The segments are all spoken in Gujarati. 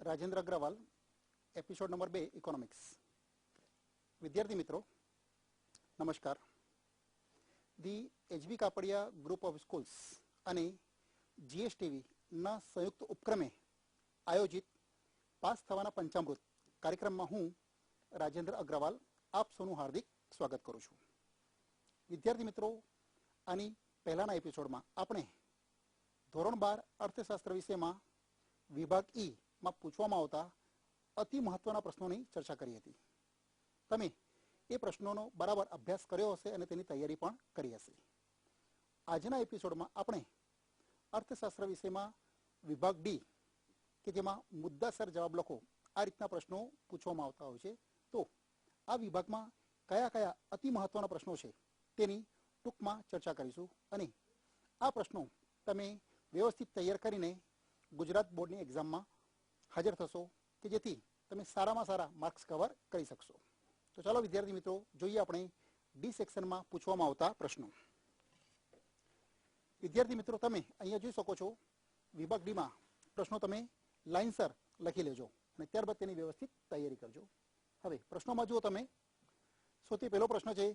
Rajendra Agrawal, episode number 2 economics. વિદ્યાર્થી મિત્રો નમસ્કાર. The HB Kapadia group of schools અને જીએસટીવીના સંયુક્ત ઉપક્રમે આયોજિત પાસ થવાના પંચામૃત કાર્યક્રમમાં હું રાજેન્દ્ર અગ્રવાલ આપ સૌનું હાર્દિક સ્વાગત કરું છું. વિદ્યાર્થી મિત્રો, આની પહેલાના એપિસોડમાં આપણે ધોરણ 12 અર્થશાસ્ત્ર વિષયમાં વિભાગ ઈ માં પૂછવામાં આવતા અતિ મહત્વના પ્રશ્નોની ચર્ચા કરી હતી. તમે એ પ્રશ્નોનો બરાબર અભ્યાસ કર્યો હશે અને તેની તૈયારી પણ કરી હશે. આજના એપિસોડમાં આપણે અર્થશાસ્ત્ર વિષયમાં વિભાગ ડી, કે જેમાં મુદ્દાસર જવાબ લખો, આ રીતના પ્રશ્નો પૂછવામાં આવતા હોય છે. તો આ વિભાગમાં કયા કયા અતિ મહત્વના પ્રશ્નો છે તેની ટૂંકમાં ચર્ચા કરીશું અને આ પ્રશ્નો તમે વ્યવસ્થિત તૈયાર કરીને ગુજરાત બોર્ડની એક્ઝામમાં હાજર થશો કે જેથી તમે સારામાં સારા માર્ક્સ કવર કરી શકશો. તો ચાલો વિદ્યાર્થી મિત્રો જોઈએ આપણે ડી સેક્શનમાં પૂછવામાં આવતા પ્રશ્નો. વિદ્યાર્થી મિત્રો, તમે અહીંયા જોઈ શકો છો વિભાગ ડીમાં પ્રશ્નો તમે લાઇનસર લખી લેજો અને ત્યારબાદ તેની વ્યવસ્થિત તૈયારી કરજો. હવે પ્રશ્નોમાં જુઓ તમે, સૌથી પહેલો પ્રશ્ન છે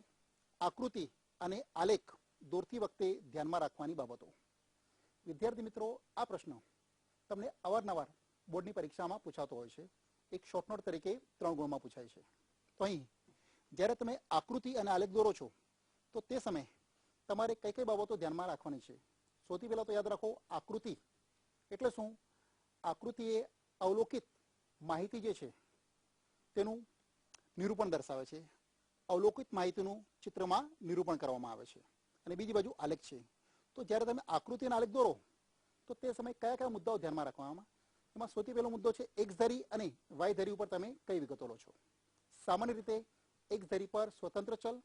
આકૃતિ અને આલેખ દોરતી વખતે ધ્યાનમાં રાખવાની બાબતો. વિદ્યાર્થી મિત્રો, આ પ્રશ્ન તમને અવારનવાર બોર્ડની પરીક્ષામાં પૂછાતો હોય છે. એક શોર્ટ નોટ તરીકે 3 ગુણમાં પૂછાય છે. તો અહીં જ્યારે તમે આકૃતિ અને આલેખ દોરો છો તો તે સમયે તમારે કઈ કઈ બાબતો ધ્યાનમાં રાખવાની છે. સૌથી પહેલાં તો યાદ રાખો, આકૃતિ એટલે શું? આકૃતિ એ અવલોકિત માહિતી જે છે તેનું નિરૂપણ દર્શાવે છે. અવલોકિત માહિતીનું ચિત્રમાં નિરૂપણ કરવામાં આવે છે. અને બીજી બાજુ આલેખ છે. તો જ્યારે તમે આકૃતિ અને આલેખ દોરો તો તે સમયે કયા કયા મુદ્દાઓ ધ્યાનમાં રાખવામાં? એમાં સૌથી પહેલો મુદ્દો છે એક્સ ધરી અને વાય ધરી ઉપર તમે કઈ વિગતો લો છો. સામાન્ય રીતે એક્સ ધરી પર સ્વતંત્ર ચલ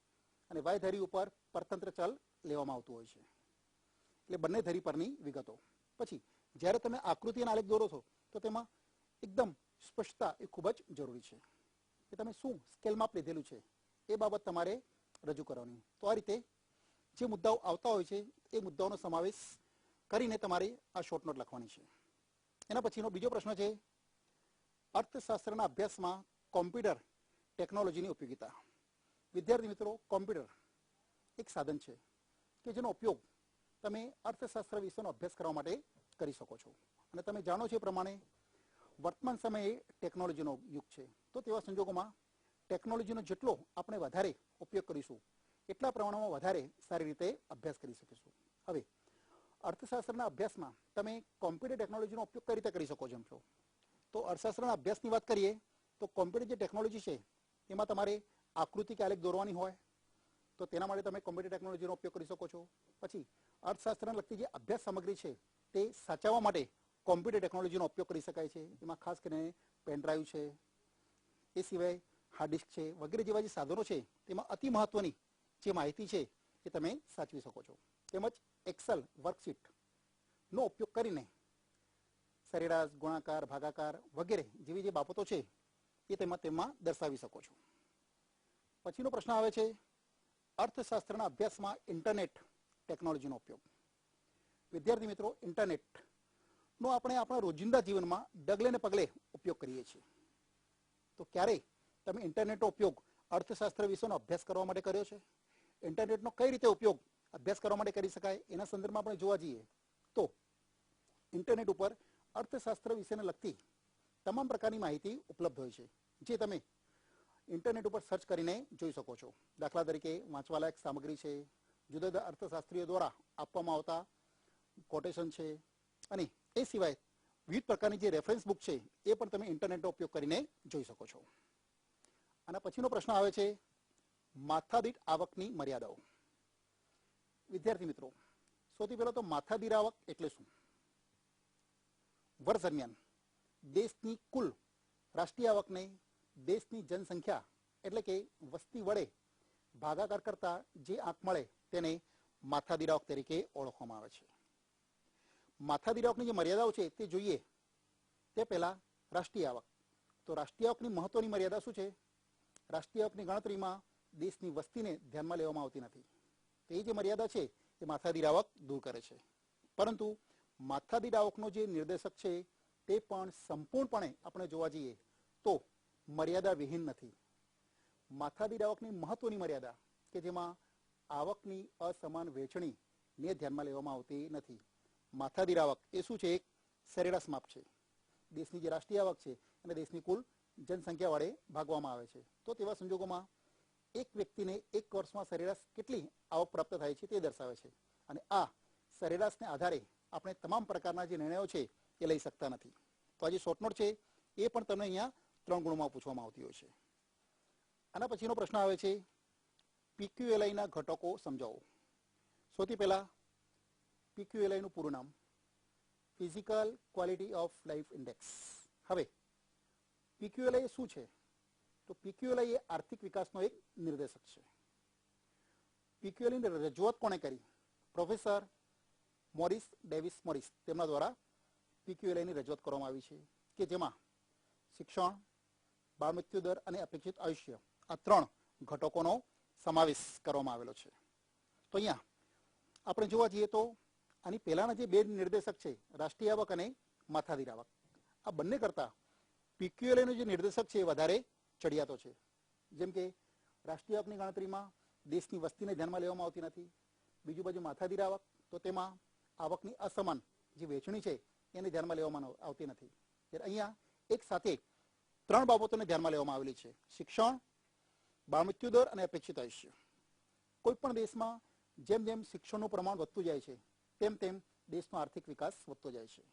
અને વાય ધરી ઉપર પરતંત્ર ચલ લેવામાં આવતું હોય છે. એટલે બંને ધરી પરની વિગતો. પછી જ્યારે તમે આકૃતિ અને આલેખ દોરો છો તો તેમાં એકદમ સ્પષ્ટતા એ ખૂબ જ જરૂરી છે કે તમે શું સ્કેલ માપ લીધેલું છે એ બાબત તમારે રજૂ કરવાની. તો આ રીતે જે મુદ્દાઓ આવતા હોય છે એ મુદ્દાઓનો સમાવેશ કરીને તમારે આ શોર્ટ નોટ લખવાની છે. એના પછીનો બીજો પ્રશ્ન છે અર્થશાસ્ત્રના અભ્યાસમાં કોમ્પ્યુટર ટેકનોલોજીની ઉપયોગિતા. વિદ્યાર્થી મિત્રો, કોમ્પ્યુટર એક સાધન છે કે જેનો ઉપયોગ તમે અર્થશાસ્ત્ર વિષયનો અભ્યાસ કરવા માટે કરી શકો છો. અને તમે જાણો છો એ પ્રમાણે વર્તમાન સમયે ટેકનોલોજીનો યુગ છે. તો તેવા સંજોગોમાં ટેકનોલોજીનો જેટલો આપણે વધારે ઉપયોગ કરીશું એટલા પ્રમાણમાં વધારે સારી રીતે અભ્યાસ કરી શકીશું. હવે અર્થશાસ્ત્રના અભ્યાસમાં તમે કોમ્પ્યુટર ટેકનોલોજીનો ઉપયોગ કઈ રીતે કરી શકો છો? તો અર્થશાસ્ત્રના અભ્યાસની વાત કરીએ તો કોમ્પ્યુટર જે ટેકનોલોજી છે એમાં તમારે આકૃતિ કે આલેખ દોરવાની હોય તો તેના માટે તમે કોમ્પ્યુટર ટેકનોલોજીનો ઉપયોગ કરી શકો છો. પછી અર્થશાસ્ત્રને લગતી જે અભ્યાસ સામગ્રી છે તે સાચવવા માટે કોમ્પ્યુટર ટેકનોલોજીનો ઉપયોગ કરી શકાય છે. એમાં ખાસ કરીને પેનડ્રાઈવ છે, એ સિવાય હાર્ડ ડિસ્ક છે, વગેરે જેવા જે સાધનો છે તેમાં અતિ મહત્વની જે માહિતી છે એ તમે સાચવી શકો છો. તેમજ એક્સેલ વર્કશીટનો ઉપયોગ કરીને સરેરાશ, ગુણાકાર, ભાગાકાર વગેરે જેવી જે બાબતો છે એ તેમાં દર્શાવી શકો છો. પછીનો પ્રશ્ન આવે છે અર્થશાસ્ત્રના અભ્યાસમાં ઇન્ટરનેટ ટેકનોલોજીનો ઉપયોગ. વિદ્યાર્થી મિત્રો, ઇન્ટરનેટનો આપણે આપણા રોજિંદા જીવનમાં ડગલે ને પગલે ઉપયોગ કરીએ છીએ. તો ક્યારેય તમે ઇન્ટરનેટનો ઉપયોગ અર્થશાસ્ત્ર વિષયનો અભ્યાસ કરવા માટે કર્યો છે? ઇન્ટરનેટનો કઈ રીતે ઉપયોગ અભ્યાસ કરવા માટે કરી શકાય એના સંદર્ભમાં આપણે જોવા જઈએ તો ઇન્ટરનેટ ઉપર અર્થશાસ્ત્ર વિષયને લગતી તમામ પ્રકારની માહિતી ઉપલબ્ધ હોય છે જે તમે ઇન્ટરનેટ ઉપર સર્ચ કરીને જોઈ શકો છો. દાખલા તરીકે વાંચવાલાયક સામગ્રી છે, જુદા જુદા અર્થશાસ્ત્રીઓ દ્વારા આપવામાં આવતા કોટેશન છે, અને એ સિવાય વિવિધ પ્રકારની જે રેફરન્સ બુક છે એ પણ તમે ઇન્ટરનેટનો ઉપયોગ કરીને જોઈ શકો છો. અને પછીનો પ્રશ્ન આવે છે માથાદીઠ આવકની મર્યાદાઓ. વિદ્યાર્થી મિત્રો, સૌથી પહેલા તો માથાદીઠ આવક એટલે શું? વર્ષ દરમિયાન દેશની કુલ રાષ્ટ્રીય આવકને દેશની જનસંખ્યા એટલે કે વસ્તી વડે ભાગાકાર કરતા જે આંક મળે તેને માથાદીઠ આવક તરીકે ઓળખવામાં આવે છે. માથાદીઠ આવકની જે મર્યાદાઓ છે તે જોઈએ તે પહેલા રાષ્ટ્રીય આવક. તો રાષ્ટ્રીય આવકની મહત્વની મર્યાદા શું છે? રાષ્ટ્રીય આવકની ગણતરીમાં દેશની વસ્તીને ધ્યાનમાં લેવામાં આવતી નથી. તો એ જે મર્યાદા છે એ માથાદીઠ આવક દૂર કરે છે. પરંતુ માથાદીઠ આવકનો જે નિર્દેશક છે તે પણ સંપૂર્ણપણે આપણે જોવા જઈએ તો મર્યાદા વિહીન નથી. માથાદીઠ આવકની મહત્વની મર્યાદા કે જેમાં આવકની અસમાન વહેંચણીને ધ્યાનમાં લેવામાં આવતી નથી. માથાદીઠ આવક એ શું છે? એક સરેરાશ માપ છે. દેશની જે રાષ્ટ્રીય આવક છે અને દેશની કુલ જનસંખ્યા વડે ભાગવામાં આવે છે. તો તેવા સંજોગોમાં એક વ્યક્તિને એક વર્ષમાં સરેરાશ કેટલી આવક પ્રાપ્ત થાય છે તે દર્શાવે છે. અને આ સરેરાશને આધારે આપણે તમામ પ્રકારના જે નિર્ણયો છે એ લઈ શકતા નથી. તો આ જે શોર્ટ નોટ છે એ પણ તમને અહીંયા 3 ગુણોમાં પૂછવામાં આવતી હોય છે. આના પછીનો પ્રશ્ન આવે છે પીક્યુએલઆઈના ઘટકો સમજાવો. સૌથી પહેલા પીક્યુએલઆઈનું પૂરું નામ physical quality of life index. હવે પીક્યુએલઆઈ શું છે? તો પીક્યુએલઆઈ એ આર્થિક વિકાસનો એક નિર્દેશક છે. પીક્યુએલઆઈની રજૂઆત કોણે કરી? પ્રોફેસર મોરિસ ડેવિસ મોરિસ તેમના દ્વારા પીક્યુએલઆઈની રજૂઆત કરવામાં આવી છે કે જેમાં શિક્ષણ, બાળ મૃત્યુ દર અને અપેક્ષિત આયુષ્ય આ 3 ઘટકોનો સમાવેશ કરવામાં આવેલો છે. તો અહીંયા આપણે જોવા જઈએ તો આની પહેલાના જે 2 નિર્દેશક છે રાષ્ટ્રીય આવક અને માથાદીઠ આવક, આ બંને કરતાં પીક્યુએલઆઈનો જે નિર્દેશક છે એ વધારે ચડિયાતો છે. જેમ કે રાષ્ટ્રીય આવકની ગણતરીમાં દેશની વસ્તીને ધ્યાનમાં લેવામાં આવતી નથી. બીજું બાજુ માથાદીઠ આવક તો તેમાં આવકની અસમાન જે વહેંચણી છે એને ધ્યાનમાં લેવામાં આવતી નથી. ત્યારે અહીંયા એક સાથે 3 બાબતોને ધ્યાનમાં લેવામાં આવેલી છે: શિક્ષણ, બાળ મૃત્યુ દર અને અપેક્ષિત આયુષ્ય. કોઈ પણ દેશમાં જેમ જેમ શિક્ષણનું પ્રમાણ વધતું જાય છે તેમ તેમ દેશનો આર્થિક વિકાસ વધતો જાય છે.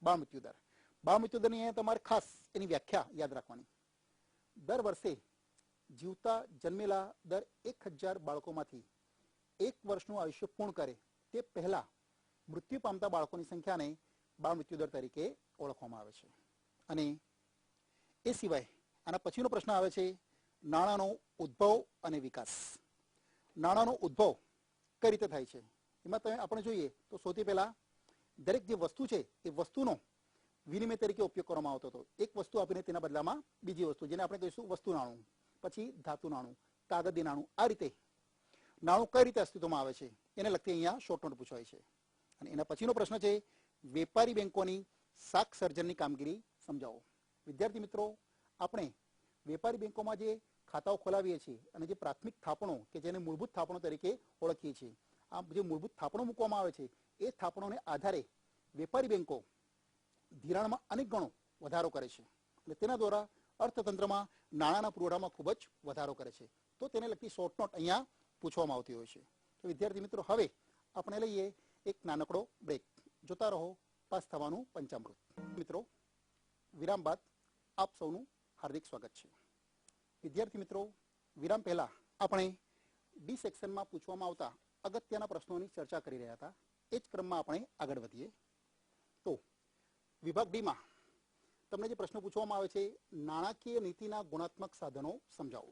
બાળ મૃત્યુ દર, બાળ મૃત્યુ દરની અહીંયા તમારે ખાસ એની વ્યાખ્યા યાદ રાખવાની. દર વર્ષે જીવતા જન્મેલા દર 1000 બાળકોમાંથી 1 વર્ષનું આયુષ્ય પૂર્ણ કરે તે પહેલા મૃત્યુ પામતા બાળકોની સંખ્યાને બાળ મૃત્યુ દર તરીકે ઓળખવામાં આવે છે. અને એ સિવાય આના પછીનો પ્રશ્ન આવે છે નાણાંનો ઉદ્ભવ અને વિકાસ. નાણાંનો ઉદ્ભવ કઈ રીતે થાય છે? એમાં તમે આપણે જોઈએ તો સૌથી પહેલા દરેક જે વસ્તુ છે એ વસ્તુનો વિનિમય તરીકે ઉપયોગ કરવામાં આવતો હતો. એક વસ્તુ આપીને તેના બદલામાં બીજી વસ્તુ, જેને આપણે કહીશું વસ્તુ નાણું, પછી ધાતુ નાણું, કાગળની નાણું. આ રીતે નાણું કઈ રીતે અસ્તિત્વમાં આવે છે એને લગતી અહીંયા શોર્ટ નોટ પૂછવાય છે. અને એના પછીનો પ્રશ્ન છે વેપારી બેંકોની શાખ સર્જનની કામગીરી સમજાવો. વિદ્યાર્થી મિત્રો, આપણે વેપારી બેંકોમાં જે ખાતાઓ ખોલાવીએ છીએ અને જે પ્રાથમિક થાપણો કે જેને મૂળભૂત થાપણો તરીકે ઓળખીએ છીએ, આ જે મૂળભૂત થાપણો મૂકવામાં આવે છે એ થાપણોને આધારે વેપારી બેંકો ધિરાણમાં અનેક ગણો વધારો કરે છે અને તેના દ્વારા અર્થતંત્રમાં નાણાંના પુરવઠામાં ખૂબ જ વધારો કરે છે. તો તેને લગતી શોર્ટ નોટ અહીંયા પૂછવામાં આવતી હોય છે. તો વિદ્યાર્થી મિત્રો, હવે આપણે લઈએ એક નાનકડો બ્રેક. જોતા રહો પાસ થવાનું પંચામૃત. મિત્રો, વિરામ બાદ આપ સૌનું હાર્દિક સ્વાગત છે. વિદ્યાર્થી મિત્રો, વિરામ પહેલા આપણે ડી સેક્શનમાં પૂછવામાં આવતા અગત્યના પ્રશ્નોની ચર્ચા કરી રહ્યા હતા. એ જ ક્રમમાં આપણે આગળ વધીએ. તો વિભાગ ડીમાં તમને જે પ્રશ્નો પૂછવામાં આવે છે નાણાકીય નીતિના ગુણાત્મક સાધનો સમજાવો.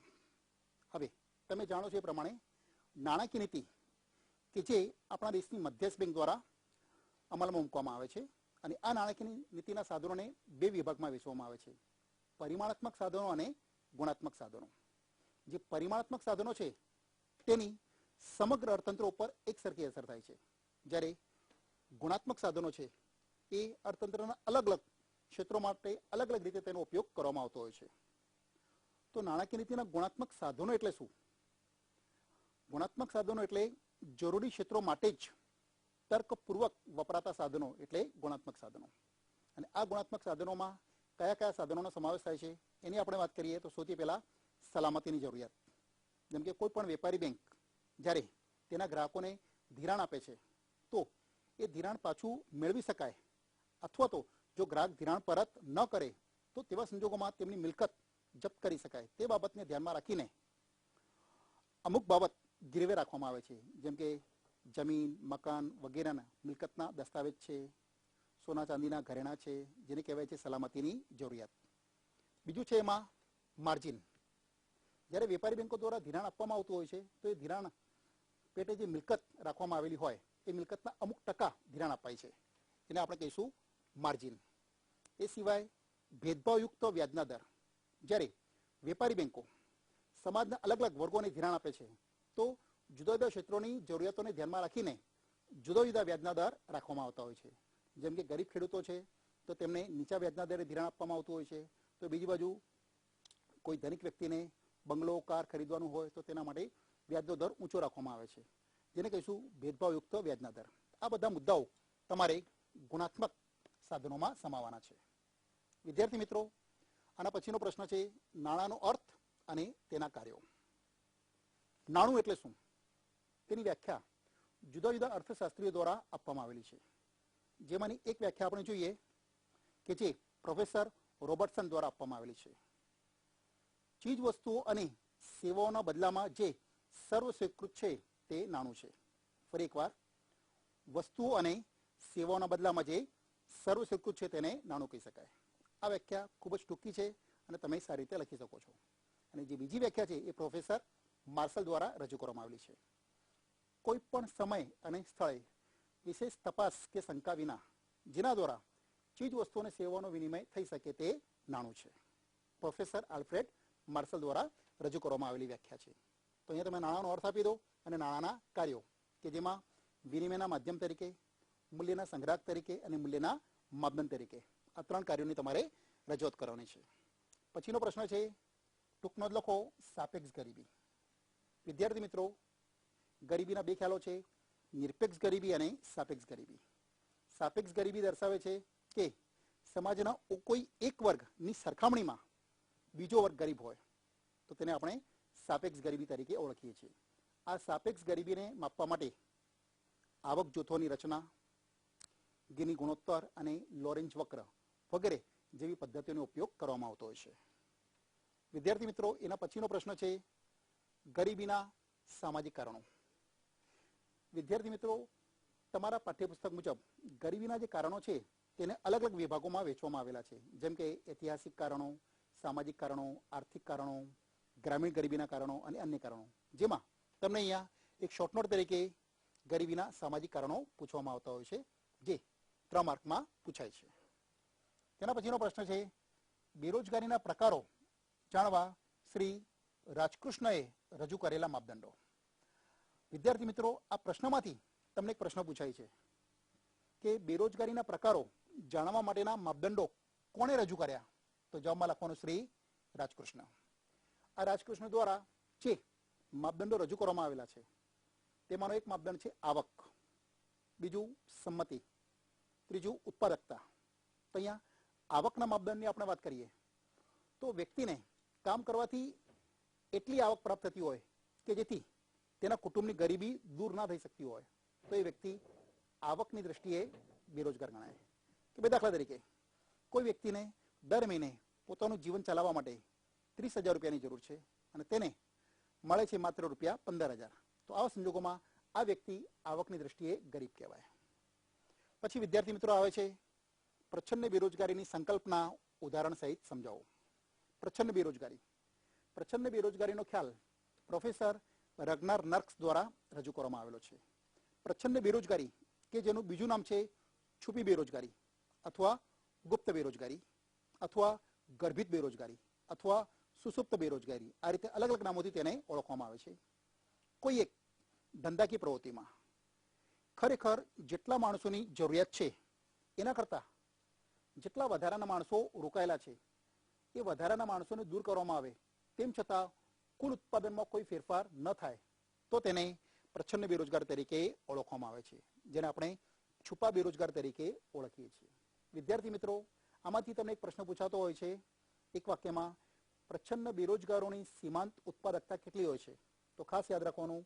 હવે તમે જાણો છો એ પ્રમાણે નાણાકીય નીતિ કે જે આપણા દેશની મધ્યસ્થ બેંક દ્વારા અમલમાં મૂકવામાં આવે છે અને આ નાણાકીય નીતિના સાધનોને 2 વિભાગમાં વહેંચવામાં આવે છે: પરિમાણાત્મક સાધનો અને ગુણાત્મક સાધનો. જે પરિમાણાત્મક સાધનો છે તેની સમગ્ર અર્થતંત્ર ઉપર એક સરખી અસર થાય છે, જ્યારે ગુણાત્મક સાધનો છે એ અર્થતંત્રના અલગ અલગ ક્ષેત્રો માટે અલગ અલગ રીતે તેનો ઉપયોગ કરવામાં આવતો હોય છે. તો નાણાકીય નીતિના ગુણાત્મક સાધનો એટલે શું? ગુણાત્મક સાધનો એટલે જરૂરી ક્ષેત્રો માટે જ તર્કપૂર્વક વપરાતા સાધનો એટલે ગુણાત્મક સાધનો. અને આ ગુણાત્મક સાધનોમાં કયા કયા સાધનોનો સમાવેશ થાય છે એની આપણે વાત કરીએ તો સૌથી પહેલા સલામતીની જરૂરિયાત. જેમ કે કોઈ પણ વેપારી બેંક જ્યારે તેના ગ્રાહકોને ધિરાણ આપે છે તો એ ધિરાણ પાછું મેળવી શકાય, અથવા તો જો ગ્રાહક ધિરાણ પરત ન કરે તો તેવા સંજોગોમાં તેમની મિલકત જપ્ત કરી શકાય. તે બાબતને ધ્યાનમાં રાખીને અમુક બાબત ગીરવે રાખવામાં આવે છે, જેમ કે જમીન, મકાન વગેરેના મિલકતના દસ્તાવેજ છે, સોના ચાંદીના ઘરેણાં છે, જેને કહેવાય છે સલામતીની જરૂરિયાત. બીજું છે એમાં માર્જિન. જ્યારે વેપારી બેંકો દ્વારા ધિરાણ આપવામાં આવતું હોય છે તો એ ધિરાણ પેટે જે મિલકત રાખવામાં આવેલી હોય એ મિલકતના અમુક ટકા ધિરાણ અપાય છે, એને આપણે કહીશું માર્જિન. એ સિવાય ભેદભાવયુક્ત વ્યાજના દર. જ્યારે વેપારી બેંકો સમાજના અલગ અલગ વર્ગોને ધિરાણ આપે છે તો જુદા જુદા ક્ષેત્રોની જરૂરિયાતોને ધ્યાનમાં રાખીને જુદા જુદા વ્યાજના દર રાખવામાં આવતા હોય છે. જેમ કે ગરીબ ખેડૂતો છે તો તેમને નીચા વ્યાજના દરે ધિરાણ આપવામાં આવતું હોય છે, તો બીજી બાજુ કોઈ ધનિક વ્યક્તિને બંગલો કાર ખરીદવાનું હોય તો તેના માટે વ્યાજનો દર ઊંચો રાખવામાં આવે છે, જેને કહીશું ભેદભાવયુક્ત વ્યાજના દર. આ બધા મુદ્દાઓ તમારે ગુણાત્મક સાધનોમાં સમાવવાના છે. વિદ્યાર્થી મિત્રો, આના પછીનો પ્રશ્ન છે નાણાંનો અર્થ અને તેના કાર્યો. નાણું એટલે શું? તેની વ્યાખ્યા જુદા જુદા અર્થશાસ્ત્રીઓ દ્વારા આપવામાં આવેલી છે. જેમાંની એક વ્યાખ્યા આપણે જોઈએ કે જે પ્રોફેસર રોબર્ટસન દ્વારા આપવામાં આવેલી છે. ચીજ વસ્તુઓ અને સેવાઓના બદલામાં જે સર્વસ્વીકૃત છે તે નાણું છે. ફરી એકવાર, વસ્તુઓ અને સેવાઓના બદલામાં જે સર્વસ્વીકૃત છે તેને નાણું કહી શકાય. આ વ્યાખ્યા ખૂબ જ ટૂંકી છે અને તમે સારી રીતે લખી શકો છો. અને જે બીજી વ્યાખ્યા છે એ પ્રોફેસર માર્શલ દ્વારા રજૂ કરવામાં આવેલી છે. કોઈ પણ સમય અને સ્થળે વિશેષ તપાસ કે શંકા વિના જેના દ્વારા ચીજ વસ્તુઓ અને સેવાઓનો વિનિમય થઈ શકે તે નાણું છે. પ્રોફેસર આલ્ફ્રેડ માર્શલ દ્વારા રજૂ કરવામાં આવેલી વ્યાખ્યા છે. તો અહીંયા તમે નાણાંનો અર્થ આપી દો અને નાણાંના કાર્યો કે જેમાં વિનિમયના માધ્યમ તરીકે, મૂલ્યના સંગ્રાહક તરીકે અને મૂલ્યના માપદંડ તરીકે આ 3 કાર્યોની તમારે રજૂઆત કરવાની છે. પછીનો પ્રશ્ન છે ટૂંક નોંધ લખો સાપેક્ષ ગરીબી. વિદ્યાર્થી મિત્રો, ગરીબીના 2 ખ્યાલો છે, નિરપેક્ષ ગરીબી અને સાપેક્ષ ગરીબી. સાપેક્ષ ગરીબી દર્શાવે છે કે સમાજના કોઈ એક વર્ગની સરખામણીમાં બીજો વર્ગ ગરીબ હોય તો તેને આપણે સાપેક્ષ ગરીબી તરીકે ઓળખીએ છીએ. આ સાપેક્ષ ગરીબીને માપવા માટે આવક જૂથોની રચના, ગિની ગુણોત્તર અને લોરેન્જ વક્ર વગેરે જેવી પદ્ધતિઓનો ઉપયોગ કરવામાં આવતો હોય છે. વિદ્યાર્થી મિત્રો, એના પછીનો પ્રશ્ન છે ગરીબીના સામાજિક કારણો. વિદ્યાર્થી મિત્રો, તમારા પાઠ્યપુસ્તક મુજબ ગરીબીના જે કારણો છે તેને અલગ અલગ વિભાગોમાં વહેંચવામાં આવેલા છે, જેમ કે ઐતિહાસિક કારણો, સામાજિક કારણો, આર્થિક કારણો, ગ્રામીણ ગરીબીના કારણો અને અન્ય કારણો. જેમાં તમને અહીંયા એક શોર્ટનોટ તરીકે ગરીબીના સામાજિક કારણો પૂછવામાં આવતા હોય છે, જે 3 માર્કમાં પૂછાય છે. તેના પછીનો પ્રશ્ન છે બેરોજગારીના પ્રકારો જાણવા શ્રી રાજકૃષ્ણએ રજૂ કરેલા માપદંડો. વિદ્યાર્થી મિત્રો, આ પ્રશ્નમાંથી તમને એક પ્રશ્ન પૂછાય છે કે બેરોજગારીના પ્રકારો જાણવા માટેના માપદંડો કોણે રજૂ કર્યા? તો જવાબમાં લખવાનું શ્રી રાજકૃષ્ણ. આ રાજકૃષ્ણ દ્વારા જે માપદંડો રજૂ કરવામાં આવેલા છે તેમાંનો એક માપદંડ છે આવક, બીજું સંમતિ, ત્રીજું ઉત્પાદકતા. તો અહીંયા આવકના માપદંડની આપણે વાત કરીએ તો વ્યક્તિને કામ કરવાથી એટલી આવક પ્રાપ્ત થતી હોય કે જેથી તેના કુટુંબની ગરીબી દૂર ના થઈ શકતી હોય તો એ વ્યક્તિ આવકની દ્રષ્ટિએ બેરોજગાર ગણાય. કે બે દાખલા તરીકે કોઈ વ્યક્તિને દર મહિને પોતાનું જીવન ચલાવવા માટે 30,000 રૂપિયાની જરૂર છે અને તેને મળે છે માત્ર રૂપિયા 15,000, તો આવા સંજોગોમાં આ વ્યક્તિ આવકની દ્રષ્ટિએ ગરીબ કહેવાય. પછી વિદ્યાર્થી મિત્રો આવે છે પ્રચ્છન્ન બેરોજગારીની સંકલ્પના ઉદાહરણ સહિત સમજાવો. પ્રચ્છન્ન બેરોજગારી. પ્રચ્છન્ન બેરોજગારીનો ખ્યાલ પ્રોફેસર રગ્નાર નર્ક્સ દ્વારા રજૂ કરવામાં આવેલો છે. પ્રચ્છન્ન બેરોજગારી કે જેનું બીજું નામ છે છુપી બેરોજગારી અથવા ગુપ્ત બેરોજગારી અથવા ગર્ભિત બેરોજગારી અથવા સુસુપ્ત બેરોજગારી, આ રીતે અલગ અલગ નામોથી તેને ઓળખવામાં આવે છે. કોઈ એક ધંધાકીય પ્રવૃત્તિમાં ખરેખર જેટલા માણસોની જરૂરિયાત છે એના કરતાં જેટલા વધારાના માણસો રોકાયેલા છે એ વધારાના માણસોને દૂર કરવામાં આવે તેમ છતાં કુલ ઉત્પાદનમાં કોઈ ફેરફાર ન થાય તો તેને પ્રચ્છન્ન બેરોજગાર તરીકે ઓળખવામાં આવે છે, જેને આપણે છુપા બેરોજગાર તરીકે ઓળખીએ છીએ. વિદ્યાર્થી મિત્રો, આમાંથી તમને એક પ્રશ્ન પૂછાતો હોય છે એક વાક્યમાં પ્રચ્છન્ન બેરોજગારોની સીમાંત ઉત્પાદકતા કેટલી હોય છે? તો ખાસ યાદ રાખવાનું,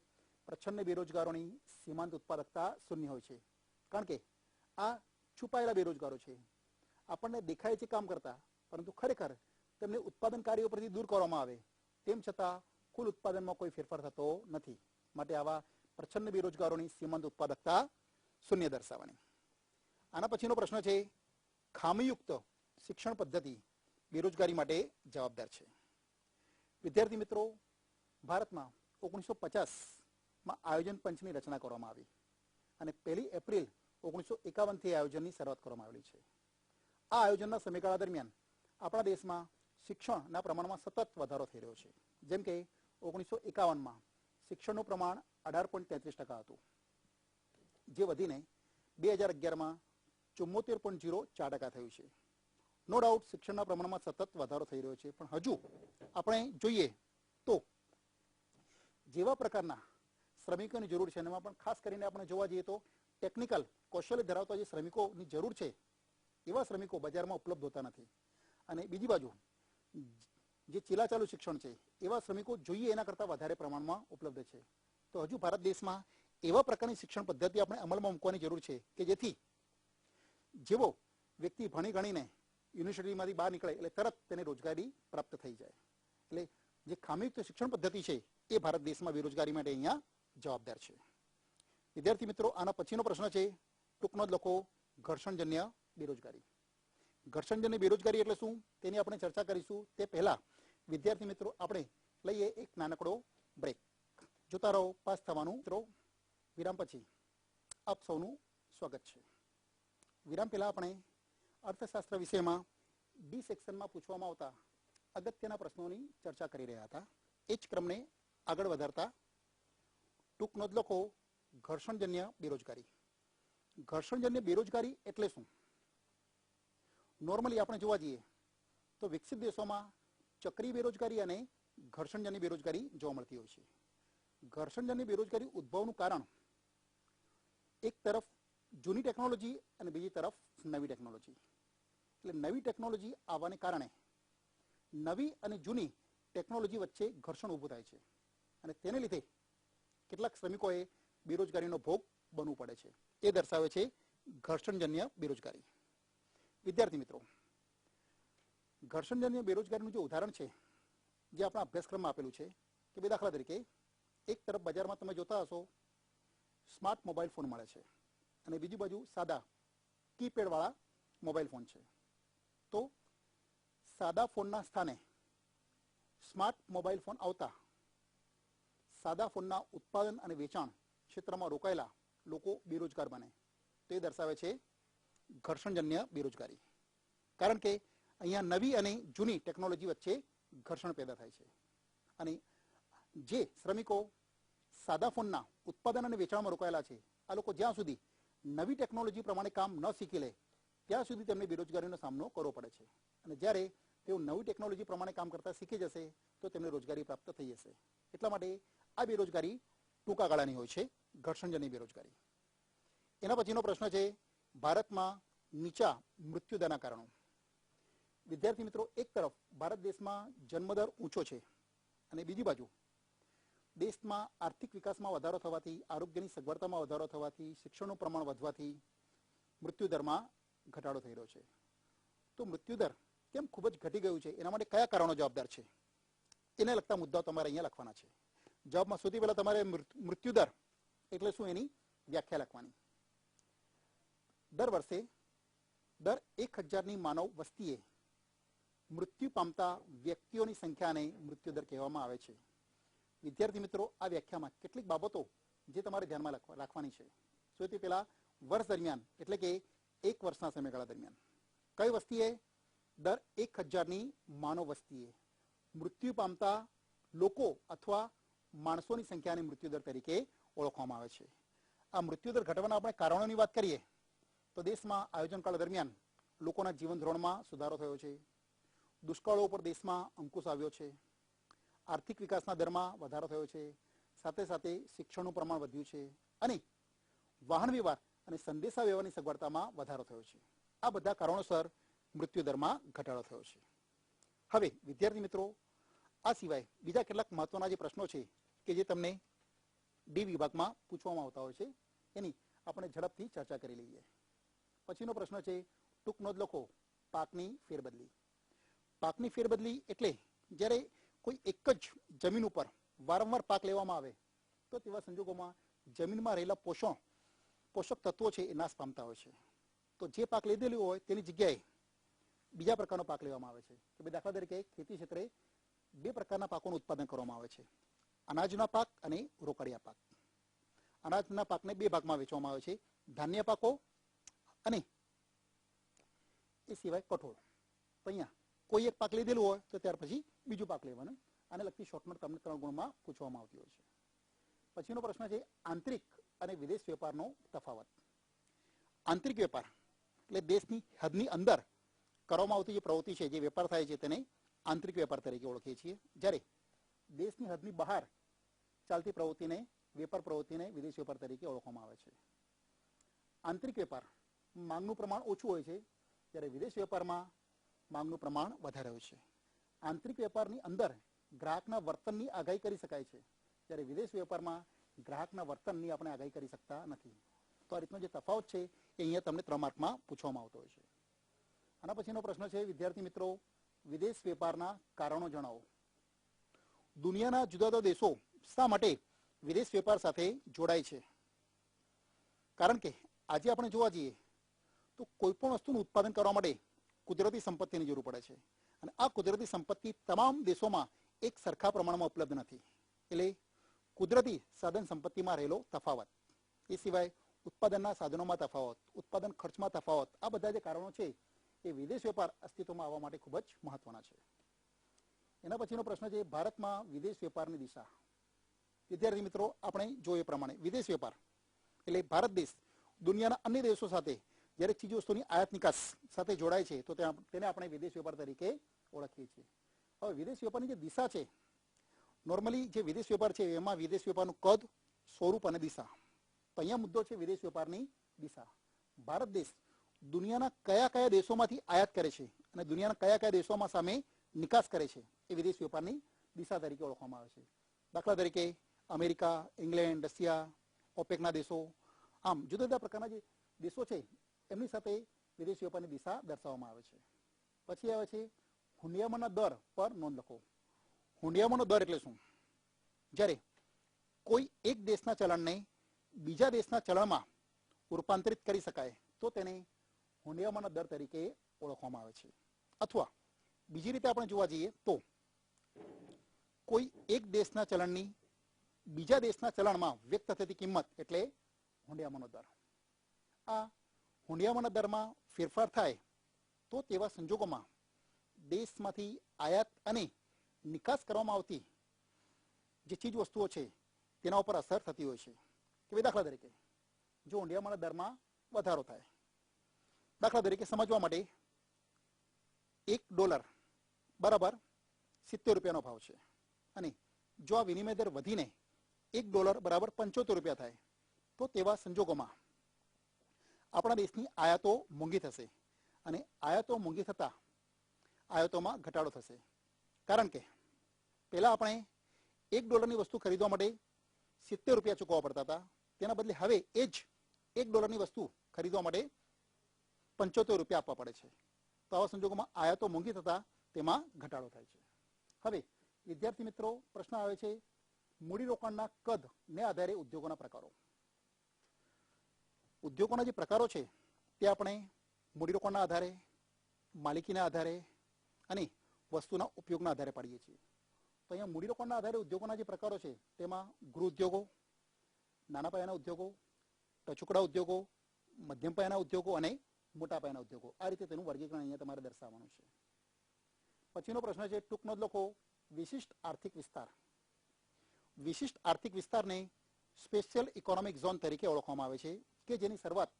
પ્રચ્છન્ન બેરોજગારોની સીમાંત ઉત્પાદકતા 0 હોય છે, કારણ કે આ છુપાયેલા બેરોજગારો છે. આપણને દેખાય છે કામ કરતા, પરંતુ ખરેખર તેમને ઉત્પાદન કાર્યો પરથી દૂર કરવામાં આવે તેમ છતાં કુલ ઉત્પાદનમાં કોઈ ફેરફાર થતો નથી. માટે આવા પ્રચ્છન્ન બેરોજગારોની સીમાંત ઉત્પાદકતા 0 દર્શાવવાની. આના પછીનો પ્રશ્ન છે ખામીયુક્ત શિક્ષણ પદ્ધતિ બેરોજગારી માટે જવાબદાર છે. વિદ્યાર્થી મિત્રો, ભારતમાં 1950માં આયોજન પંચની રચના કરવામાં આવી અને 1 એપ્રિલ 1951થી આયોજનની શરૂઆત કરવામાં આવેલી છે. આ આયોજનના સમયગાળા દરમિયાન આપણા દેશમાં શિક્ષણના પ્રમાણમાં સતત વધારો થઈ રહ્યો છે. જેમ કે 1951માં શિક્ષણનું પ્રમાણ 18.33% હતું, જે વધીને 2011માં 74.04% થયું છે. નો ડાઉટ શિક્ષણના પ્રમાણમાં સતત વધારો થઈ રહ્યો છે, પણ હજુ આપણે જોઈએ તો જેવા પ્રકારના શ્રમિકોની જરૂર છે એમાં પણ ખાસ કરીને આપણે જોવા જઈએ તો ટેકનિકલ કૌશલ્ય ધરાવતા જે શ્રમિકોની જરૂર છે એવા શ્રમિકો બજારમાં ઉપલબ્ધ હોતા નથી. અને બીજી બાજુ જે ચીલાચાલુ શિક્ષણ છે એવા શ્રમિકો જોઈએ એના કરતાં વધારે પ્રમાણમાં ઉપલબ્ધ છે. તો હજુ ભારત દેશમાં એવા પ્રકારની શિક્ષણ પદ્ધતિ આપણે અમલમાં મૂકવાની જરૂર છે કે જેથી જેવો વ્યક્તિ ભણી ગણીને યુનિવર્સિટીમાંથી બહાર નીકળે એટલે તરત તેને રોજગારી પ્રાપ્ત થઈ જાય. એટલે જે ખામીયુક્ત શિક્ષણ પદ્ધતિ છે એ ભારત દેશમાં બેરોજગારી માટે અહીંયા જવાબદાર છે. વિદ્યાર્થી મિત્રો, આના પછીનો પ્રશ્ન છે, ટૂંકનો જ લખો, ઘર્ષણજન્ય બેરોજગારી. ઘર્ષણજન્ય બેરોજગારી એટલે શું તેની આપણે ચર્ચા કરીશું. તે પહેલા વિદ્યાર્થી મિત્રો આપણે લઈએ એક નાનકડો બ્રેક. જોતા રહો પાસ થવાનું. મિત્રો, વિરામ પછી આપ સૌનું સ્વાગત છે. વિરામ પહેલા આપણે અર્થશાસ્ત્ર વિષયમાં ડી સેક્શનમાં પૂછવામાં આવતા અગત્યના પ્રશ્નોની ચર્ચા કરી રહ્યા હતા. એ જ ક્રમને આગળ વધારતા ટૂંકનો જ લખો, ઘર્ષણજન્ય બેરોજગારી. ઘર્ષણજન્ય બેરોજગારી એટલે શું? નોર્મલી આપણે જોવા જઈએ તો વિકસિત દેશોમાં ચક્રી બેરોજગારી અને ઘર્ષણજન્ય બેરોજગારી જોવા મળતી હોય છે. ઘર્ષણજન્ય બેરોજગારી ઉદ્ભવનું કારણ એક તરફ જૂની ટેકનોલોજી અને બીજી તરફ નવી ટેકનોલોજી. એટલે નવી ટેકનોલોજી આવવાને કારણે નવી અને જૂની ટેકનોલોજી વચ્ચે ઘર્ષણ ઊભું થાય છે અને તેને લીધે કેટલાક શ્રમિકોએ બેરોજગારીનો ભોગ બનવું પડે છે. એ દર્શાવે છે ઘર્ષણજન્ય બેરોજગારી. વિદ્યાર્થી મિત્રો, ઘર્ષણજન્ય બેરોજગારીનું જે ઉદાહરણ છે જે આપણા અભ્યાસક્રમમાં આપેલું છે કે બે દાખલા તરીકે એક તરફ બજારમાં તમે જોતા હશો સ્માર્ટ મોબાઈલ ફોન મળે છે અને બીજી બાજુ સાદા કીપેડવાળા મોબાઈલ ફોન છે. તો સાદા ફોનના સ્થાને સ્માર્ટ મોબાઈલ ફોન આવતા સાદા ફોનના ઉત્પાદન અને વેચાણ ક્ષેત્રમાં રોકાયેલા લોકો બેરોજગાર બને. તો એ દર્શાવે છે ઘર્ષણજન્ય બેરોજગારી. કારણ કે અહીંયા નવી અને જૂની ટેકનોલોજી વચ્ચે ઘર્ષણ પેદા થાય છે અને જે શ્રમિકો સાદા ફોનના ઉત્પાદન અને વેચાણમાં રોકાયેલા છે આ લોકો જ્યાં સુધી નવી ટેકનોલોજી પ્રમાણે કામ ન શીખી લે ત્યાં સુધી તેમને બેરોજગારીનો સામનો કરવો પડે છે. અને જ્યારે તેઓ નવી ટેકનોલોજી પ્રમાણે કામ કરતા શીખી જશે તો તેમને રોજગારી પ્રાપ્ત થઈ જશે. એટલા માટે આ બેરોજગારી ટૂંકા ગાળાની હોય છે, ઘર્ષણજન્ય બેરોજગારી. એના પછીનો પ્રશ્ન છે, ભારતમાં નીચા મૃત્યુદરના કારણો. વિદ્યાર્થી મિત્રો, એક તરફ ભારત દેશમાં જન્મદર ઊંચો છે અને બીજી બાજુ દેશમાં આર્થિક વિકાસમાં વધારો થવાથી, આરોગ્યની સગવડતામાં વધારો થવાથી, શિક્ષણનું પ્રમાણ વધવાથી મૃત્યુદરમાં ઘટાડો થઈ રહ્યો છે. તો મૃત્યુદર કેમ ખૂબ જ ઘટી ગયું છે, એના માટે કયા કારણો જવાબદાર છે, એને લગતા મુદ્દાઓ તમારે અહીંયા લખવાના છે. જવાબમાં સૌથી પહેલા તમારે મૃત્યુદર એટલે શું એની વ્યાખ્યા લખવાની. દર વર્ષે દર 1000ની માનવ વસ્તીએ મૃત્યુ પામતા વ્યક્તિઓની સંખ્યાને મૃત્યુદર કહેવામાં આવે છે. વિદ્યાર્થી મિત્રો, આ વ્યાખ્યામાં કેટલીક બાબતો જે તમારે ધ્યાનમાં રાખવાની છે. સૌથી પહેલા વર્ષ દરમિયાન એટલે કે એક વર્ષના સમયગાળા દરમિયાન કઈ વસ્તીએ દર 1000ની માનવ વસ્તીએ મૃત્યુ પામતા લોકો અથવા માણસોની સંખ્યાને મૃત્યુદર તરીકે ઓળખવામાં આવે છે. આ મૃત્યુદર ઘટવાના આપણે કારણોની વાત કરીએ તો દેશમાં આયોજનકાળ દરમિયાન લોકોના જીવન ધોરણમાં સુધારો થયો છે, દુષ્કાળો ઉપર દેશમાં અંકુશ આવ્યો છે, આર્થિક વિકાસના દરમાં વધારો થયો છે, સાથે સાથે શિક્ષણનું પ્રમાણ વધ્યું છે અને વાહન વ્યવહાર અને સંદેશા વ્યવહારની સગવડતામાં વધારો થયો છે. આ બધા કારણોસર મૃત્યુદરમાં ઘટાડો થયો છે. હવે વિદ્યાર્થી મિત્રો, આ સિવાય બીજા કેટલાક મહત્વના જે પ્રશ્નો છે કે જે તમને ડી વિભાગમાં પૂછવામાં આવતા હોય છે એની આપણે ઝડપથી ચર્ચા કરી લઈએ. પછીનો પ્રશ્ન છે, ટૂંકનો જ લખો, પાકની ફેરબદલી. પાકની ફેરબદલી એટલે જ્યારે કોઈ એક જ જમીન ઉપર વારંવાર પાક લેવામાં આવે તો તેવા સંજોગોમાં જમીનમાં રહેલા પોષક તત્વો છે એ નાશ પામતા હોય છે. તો જે પાક લીધેલું હોય તેની જગ્યાએ બીજા પ્રકારનો પાક લેવામાં આવે છે. કે ભાઈ દાખલા તરીકે ખેતી ક્ષેત્રે બે પ્રકારના પાકોનું ઉત્પાદન કરવામાં આવે છે, અનાજના પાક અને રોકડિયા પાક. અનાજના પાકને બે ભાગમાં વેચવામાં આવે છે, ધાન્ય પાકો અને એ સિવાય કઠોળ. તો અહીંયા કોઈ એક પાક લીધેલું હોય તો ત્યાર પછી બીજું પાક લેવાનું. આને લગતી શોર્ટનોટ તમને 3 ગુણમાં પૂછવામાં આવતી હોય છે. પછીનો પ્રશ્ન છે, આંતરિક અને વિદેશ વેપારનો તફાવત. આંતરિક વેપાર એટલે દેશની હદની અંદર કરવામાં આવતી જે પ્રવૃત્તિ છે, જે વેપાર થાય છે, તેને આંતરિક વેપાર તરીકે ઓળખીએ છીએ. જ્યારે દેશની હદની બહાર ચાલતી પ્રવૃત્તિને, વેપાર પ્રવૃત્તિને વિદેશી વેપાર તરીકે ઓળખવામાં આવે છે. આંતરિક વેપાર માંગનું પ્રમાણ ઓછું હોય છે, જ્યારે વિદેશ વેપારમાં માંગનું પ્રમાણ વધારે હોય છે. આંતરિક વેપારની અંદર ગ્રાહકના વર્તનની આગાહી કરી શકાય છે, જ્યારે વિદેશ વેપારમાં ગ્રાહકના વર્તનની આપણે આગાહી કરી શકતા નથી. તો આ રીતનો જે તફાવત છે એ અહીંયા તમને 3 માર્કમાં પૂછવામાં આવતો હોય છે. આના પછીનો પ્રશ્ન છે, વિદ્યાર્થી મિત્રો, વિદેશ વેપારના કારણો જણાવો. દુનિયાના જુદા જુદા દેશો શા માટે વિદેશ વેપાર સાથે જોડાય છે? કારણ કે આજે આપણે જોવા જઈએ તો કોઈ પણ વસ્તુનું ઉત્પાદન કરવા માટે કુદરતી સંપત્તિની જરૂર પડે છે, અને આ કુદરતી સંપત્તિ તમામ દેશોમાં એક સરખા પ્રમાણમાં ઉપલબ્ધ નથી. એટલે કુદરતી સાધન સંપત્તિમાં રહેલો તફાવત, એ સિવાય ઉત્પાદનના સાધનોમાં તફાવત, ઉત્પાદન ખર્ચમાં તફાવત, આ બધા જે કારણો છે એ વિદેશ વેપાર અસ્તિત્વમાં આવવા માટે ખૂબ જ મહત્વના છે. એના પછીનો પ્રશ્ન છે, ભારતમાં વિદેશ વેપારની દિશા. વિદ્યાર્થી મિત્રો, આપણે જોઈએ પ્રમાણે વિદેશ વેપાર એટલે ભારત દેશ દુનિયાના અન્ય દેશો સાથે જ્યારે ચીજ વસ્તુની આયાત નિકાસ સાથે જોડાય છે તો તેને આપણે વિદેશ વેપાર તરીકે ઓળખીએ છીએ. હવે વિદેશ વેપારની જે દિશા છે, નોર્મલી જે વિદેશ વેપાર છે એમાં વિદેશ વેપારનું કદ, સ્વરૂપ અને દિશા. તો અહીંયા મુદ્દો છે વિદેશ વેપારની દિશા. ભારત દેશ દુનિયાના કયા કયા દેશોમાંથી આયાત કરે છે અને દુનિયાના કયા કયા દેશોમાં સામે નિકાસ કરે છે, એ વિદેશ વેપારની દિશા તરીકે ઓળખવામાં આવે છે. દાખલા તરીકે અમેરિકા, ઇંગ્લેન્ડ, રશિયા, ઓપેકના દેશો, આમ જુદા જુદા પ્રકારના જે દેશો છે એમની સાથે વિદેશ વેપારની દિશા દર્શાવવામાં આવે છે. પછી આવે છે હુંડિયામણના દર પર નોંધ લખો. હુંડિયામણનો દર એટલે શું? જ્યારે કોઈ એક દેશના ચલણને બીજા દેશના ચલણમાં રૂપાંતરિત કરી શકાય તો તેને હુંડિયામણના દર તરીકે ઓળખવામાં આવે છે. અથવા બીજી રીતે આપણે જોવા જઈએ તો કોઈ એક દેશના ચલણની બીજા દેશના ચલણમાં વ્યક્ત થતી કિંમત એટલે હુંડિયામણનો દર. આ હુંડિયામણના દરમાં ફેરફાર થાય તો તેવા સંજોગોમાં દેશમાંથી આયાત અને નિકાસ કરવામાં આવતી જે ચીજ વસ્તુઓ છે તેના ઉપર અસર થતી હોય છે. કે દાખલા તરીકે જો હુંડિયામણના દરમાં વધારો થાય, દાખલા તરીકે સમજવા માટે $1 બરાબર 70 રૂપિયાનો ભાવ છે, અને જો આ વિનિમય દર વધીને $1 બરાબર 75 રૂપિયા થાય તો તેવા સંજોગોમાં આપણા દેશની આયાતો મોંઘી થશે, અને આયાતો મોંઘી થતાં આયાતોમાં ઘટાડો થશે. કારણ કે પહેલાં આપણે $1ની વસ્તુ ખરીદવા માટે 70 રૂપિયા ચૂકવવા પડતા હતા, તેના બદલે હવે એ જ $1ની વસ્તુ ખરીદવા માટે 75 રૂપિયા આપવા પડે છે. તો આવા સંજોગોમાં આયાતો મોંઘી થતાં તેમાં ઘટાડો થાય છે. હવે વિદ્યાર્થી મિત્રો, પ્રશ્ન આવે છે મૂડીરોકાણના કદને આધારે ઉદ્યોગોના પ્રકારો. ઉદ્યોગોના જે પ્રકારો છે તે આપણે મૂડીરોકાણના આધારે, માલિકીના આધારે અને વસ્તુના ઉપયોગના આધારે પાડીએ છીએ. તો અહીંયા મૂડીરોકાણના આધારે ઉદ્યોગોના જે પ્રકારો છે તેમાં ગૃહ ઉદ્યોગો, નાના પાયાના ઉદ્યોગો, ટચુકડા ઉદ્યોગો, મધ્યમ પાયાના ઉદ્યોગો અને મોટા પાયાના ઉદ્યોગો, આ રીતે તેનું વર્ગીકરણ અહીંયા તમારે દર્શાવવાનું છે. પછીનો પ્રશ્ન છે, ટૂંક નોંધ લખો. વિશિષ્ટ આર્થિક વિસ્તાર. વિશિષ્ટ આર્થિક વિસ્તારને સ્પેશિયલ ઇકોનોમિક ઝોન તરીકે ઓળખવામાં આવે છે, કે જેની શરૂઆત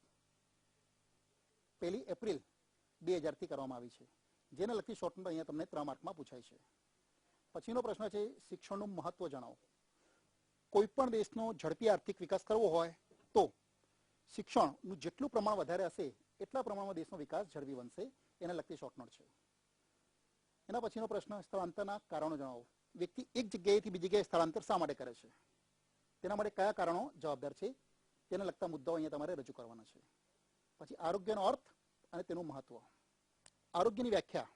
1 એપ્રિલ 2000થી કરવામાં આવી છે. જેને લગતી શોર્ટ નોટ અહીંયા તમને 3 માર્કમાં પૂછાય છે. પછીનો પ્રશ્ન છે, શિક્ષણનું મહત્વ જણાવો. કોઈ પણ દેશનો ઝડપી આર્થિક વિકાસ કરવો હોય તો શિક્ષણનું જેટલું પ્રમાણ વધારે હશે એટલા પ્રમાણમાં દેશનો વિકાસ ઝડપી બનશે. એને લગતી શોર્ટ નોટ છે. એના પછીનો પ્રશ્ન, સ્થળાંતરના કારણો જણાવો. વ્યક્તિ એક જગ્યાએથી બીજી જગ્યાએ સ્થળાંતર શા માટે કરે છે? તેના માટે કયા કારણો જવાબદાર છે? તેને લગતા મુદ્દાઓ અહીંયા તમારે રજૂ કરવાના છે. પછી આરોગ્યનો અર્થ અને તેનું મહત્વ. આરોગ્યની વ્યાખ્યા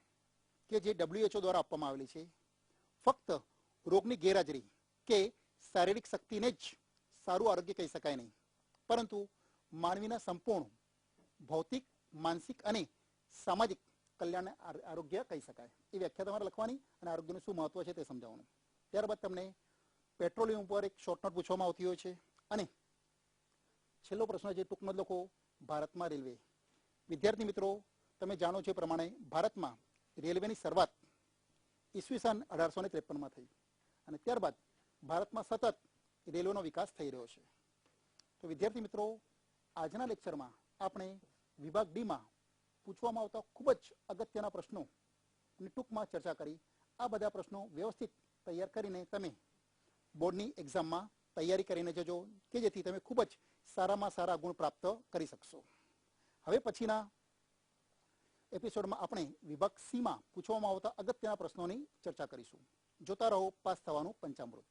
કે જે WHO દ્વારા આપવામાં આવેલી છે, ફક્ત રોગની ગેરહાજરી કે શારીરિક શક્તિને જ સારું આરોગ્ય કહી શકાય નહીં, પરંતુ માનવીના સંપૂર્ણ ભૌતિક, માનસિક અને સામાજિક કલ્યાણને આરોગ્ય કહી શકાય. એ વ્યાખ્યા તમારે લખવાની અને આરોગ્યનું શું મહત્વ છે તે સમજાવવાનું. ત્યારબાદ તમને પેટ્રોલિયમ ઉપર એક શોર્ટ નોટ પૂછવામાં આવતી હોય છે. અને છેલ્લો પ્રશ્ન છે, ટૂંક નોંધ લખો. ભારતમાં રેલવે. વિદ્યાર્થી મિત્રો, તમે જાણો છો એ પ્રમાણે ભારતમાં રેલવેની શરૂઆત ઈસવીસન 1853માં થઈ, અને ત્યારબાદ ભારતમાં સતત રેલવેનો વિકાસ થઈ રહ્યો છે. તો વિદ્યાર્થી મિત્રો, આજના લેક્ચરમાં આપણે વિભાગ ડીમાં પૂછવામાં આવતા ખૂબ જ અગત્યના પ્રશ્નોની ટૂંકમાં ચર્ચા કરી. આ બધા પ્રશ્નો વ્યવસ્થિત તૈયાર કરીને તમે બોર્ડની એક્ઝામમાં તૈયારી કરીને જજો કે જેથી તમે ખૂબ જ સારામાં સારા ગુણ પ્રાપ્ત કરી શકશો. હવે પછીના એપિસોડમાં આપણે વિભાગ સી માં પૂછવામાં આવતા અગત્યના પ્રશ્નોની ચર્ચા કરીશું. જોતા રહો પાસ થવાનું પંચામૃત.